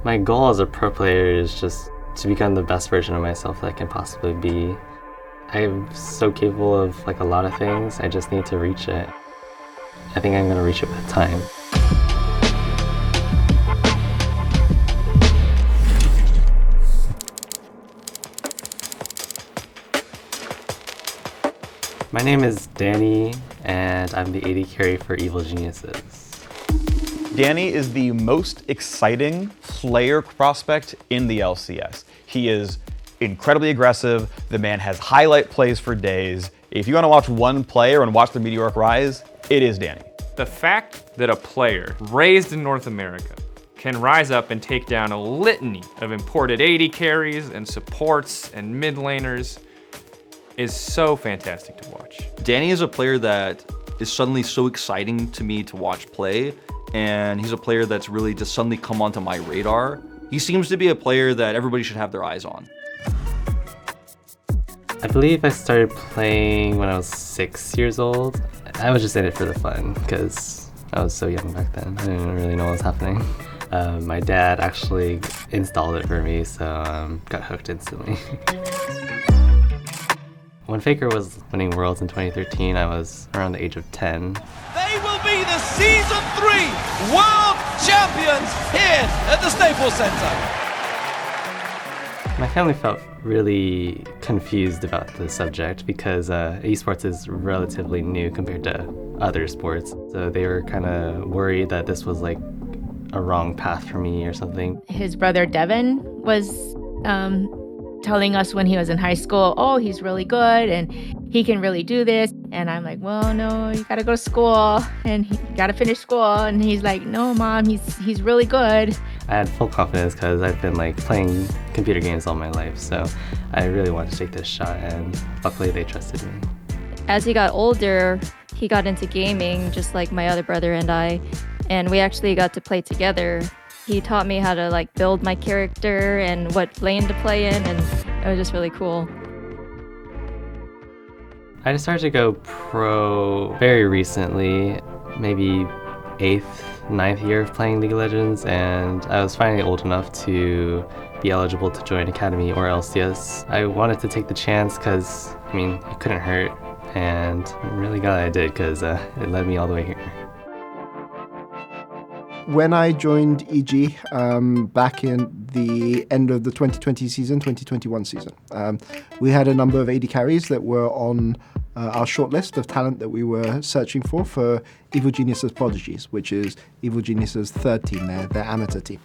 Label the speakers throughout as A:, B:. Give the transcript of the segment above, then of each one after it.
A: My goal as a pro player is just to become the best version of myself that I can possibly be. I'm so capable of a lot of things, I just need to reach it. I think I'm going to reach it with time. My name is Danny, and I'm the AD carry for Evil Geniuses.
B: Danny is the most exciting player prospect in the LCS. He is incredibly aggressive. The man has highlight plays for days. If you want to watch one player and watch the meteoric rise, it is Danny.
C: The fact that a player raised in North America can rise up and take down a litany of imported AD carries and supports and mid laners is so fantastic to watch.
D: Danny is a player that is suddenly so exciting to me to watch play, and he's a player that's really just suddenly come onto my radar. He seems to be a player that everybody should have their eyes on.
A: I believe I started playing when I was 6 years old. I was just in it for the fun because I was so young back then. I didn't really know what was happening. My dad actually installed it for me, so got hooked instantly. When Faker was winning Worlds in 2013, I was around the age of 10.
E: They will be the Season 3 World Champions here at the Staples Center.
A: My family felt really confused about the subject because esports is relatively new compared to other sports. So they were kind of worried that this was like a wrong path for me or something.
F: His brother Devin was telling us when he was in high school, oh, he's really good and he can really do this. And I'm like, well, no, you gotta go to school and you gotta finish school. And he's like, no, Mom, he's really good.
A: I had full confidence because I've been playing computer games all my life. So I really wanted to take this shot, and luckily they trusted me.
G: As he got older, he got into gaming just like my other brother and I, and we actually got to play together. He taught me how to build my character and what lane to play in, and it was just really cool.
A: I just started to go pro very recently, maybe 8th, 9th year of playing League of Legends, and I was finally old enough to be eligible to join Academy or LCS. I wanted to take the chance because, it couldn't hurt, and I'm really glad I did because it led me all the way here.
H: When I joined EG back in the end of the 2020 season, 2021 season, we had a number of AD carries that were on our shortlist of talent that we were searching for Evil Geniuses Prodigies, which is Evil Geniuses' third team, their amateur team.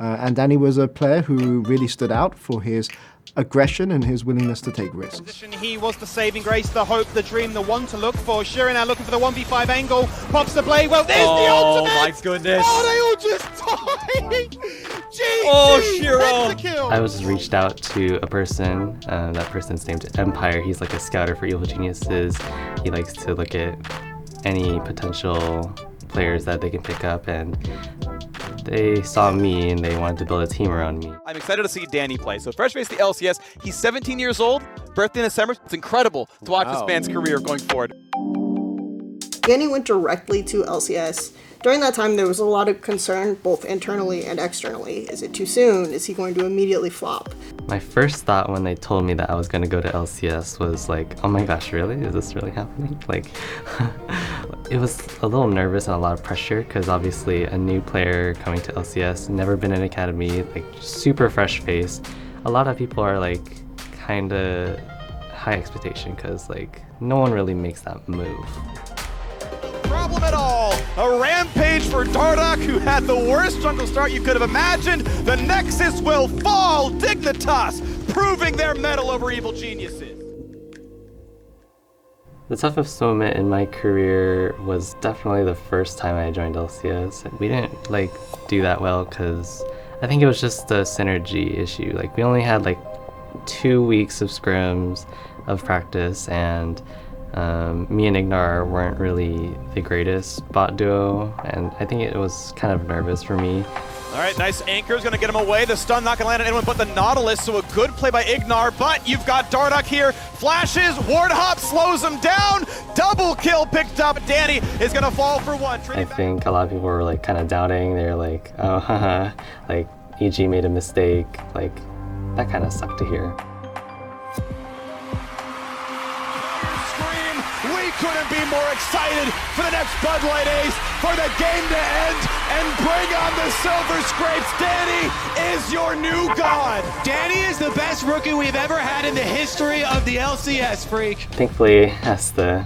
H: And Danny was a player who really stood out for his aggression and his willingness to take risks.
I: He was the saving grace, the hope, the dream, the one to look for. Shuri now looking for the 1v5 angle, pops the blade. Well, there's the ultimate!
D: Oh my goodness!
I: Oh, they all just died! GG!
D: Oh, Shiro!
A: I was reached out to a person, that person's named Empire. He's like a scouter for Evil Geniuses. He likes to look at any potential players that they can pick up, and they saw me and they wanted to build a team around me.
E: I'm excited to see Danny play. So first base the LCS, he's 17 years old, birthday in December. It's incredible to watch this man's career going forward.
J: Danny went directly to LCS. During that time, there was a lot of concern, both internally and externally. Is it too soon? Is he going to immediately flop?
A: My first thought when they told me that I was going to go to LCS was oh my gosh, really? Is this really happening? It was a little nervous and a lot of pressure because obviously a new player coming to LCS, never been in Academy, super fresh face. A lot of people are kind of high expectation because no one really makes that move.
I: Problem at all. A rampage for Dardoch, who had the worst jungle start you could have imagined. The Nexus will fall. Dignitas proving their mettle over Evil Geniuses.
A: The toughest moment in my career was definitely the first time I joined LCS. We didn't do that well because I think it was just a synergy issue. We only had 2 weeks of scrims of practice, and me and Ignar weren't really the greatest bot duo, and I think it was kind of nervous for me.
I: All right, nice anchor is going to get him away. The stun not going to land on anyone but the Nautilus, so a good play by Ignar, but you've got Dardoch here. Flashes, ward hop slows him down. Double kill picked up. Danny is going to fall for one.
A: I think a lot of people were kind of doubting. They're oh, haha, EG made a mistake, like that kind of sucked to hear.
I: We couldn't be more excited for the next Bud Light Ace, for the game to end, and bring on the Silver Scrapes. Danny is your new god.
K: Danny is the best rookie we've ever had in the history of the LCS, Freak.
A: Thankfully, as the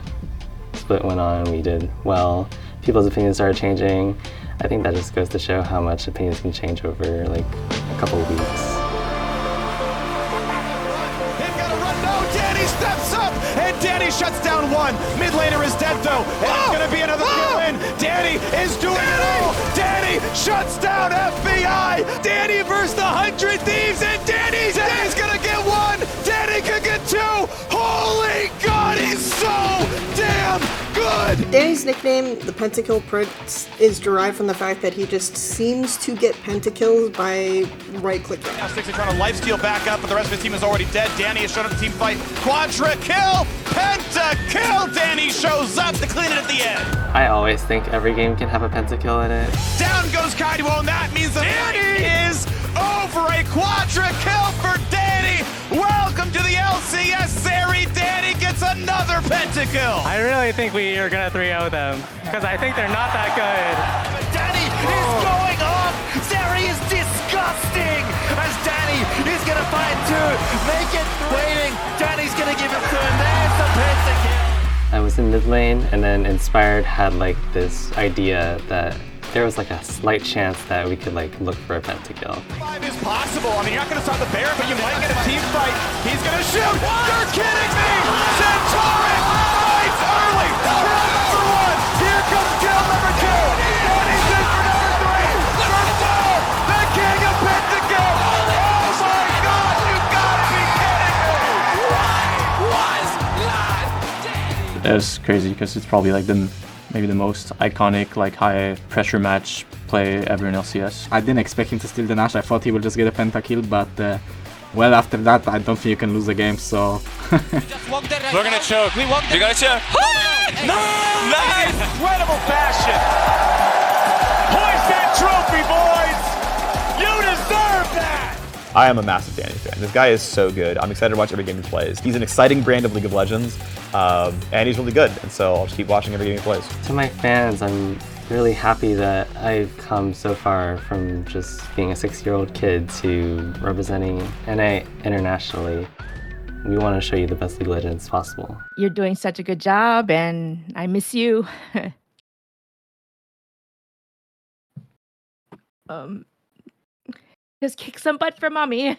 A: split went on, we did well. People's opinions started changing. I think that just goes to show how much opinions can change over like a couple of weeks.
I: They've got to run. No, Danny steps up, and Danny shuts down one. Mid laner is dead though, and it's going to be another kill in. Danny is doing it all. Danny shuts down FBI. Danny versus the 100 Thieves, and Danny's going to get one. Danny can get two. Holy God, he's so damn good.
J: Danny's nickname, the Pentakill Prince, is derived from the fact that he just seems to get pentakills by right-clicking.
I: Now Stixxy trying to lifesteal back up, but the rest of his team is already dead. Danny has shown up the team fight. Quadra kill, pentakill. Danny shows up to clean it at the end.
A: I always think every game can have a pentakill in it.
I: Down goes Kaido, and that means the Danny is over. A quadra kill for Danny. Welcome to the LCS series. Danny gets another pentakill.
L: I really think we are gonna 3-0 them because I think they're not that good.
K: But Danny is going off. Zeri is disgusting. As Danny is gonna find two, make it waiting. Danny's gonna give it to him. There's the pentakill.
A: I was in mid lane, and then Inspired had like this idea that there was like a slight chance that we could like look for a pentakill.
I: 5 is possible. I mean, you're not going to start the Baron, but you might get a team fight. He's going to shoot. You're kidding me. Centaurus fights early. Kill number 1. Here comes kill number 2. Danny's in for number 3. Number 4. The king of pentakill. Oh my God. You got to be kidding me.
M: It was crazy because it's probably like maybe the most iconic, like high pressure match play ever in LCS.
N: I didn't expect him to steal the Nash. I thought he would just get a pentakill, but well, after that, I don't think you can lose a game. So
I: We're gonna choke. You're gonna choke. No! Nice! Incredible fashion. Hoist that trophy, boys. You deserve that.
B: I am a massive Danny fan. This guy is so good. I'm excited to watch every game he plays. He's an exciting brand of League of Legends, and he's really good. And so I'll just keep watching every game he plays.
A: To my fans, I'm really happy that I've come so far from just being a 6-year-old kid to representing NA internationally. We want to show you the best League of Legends possible.
F: You're doing such a good job, and I miss you. Just kick some butt for mommy.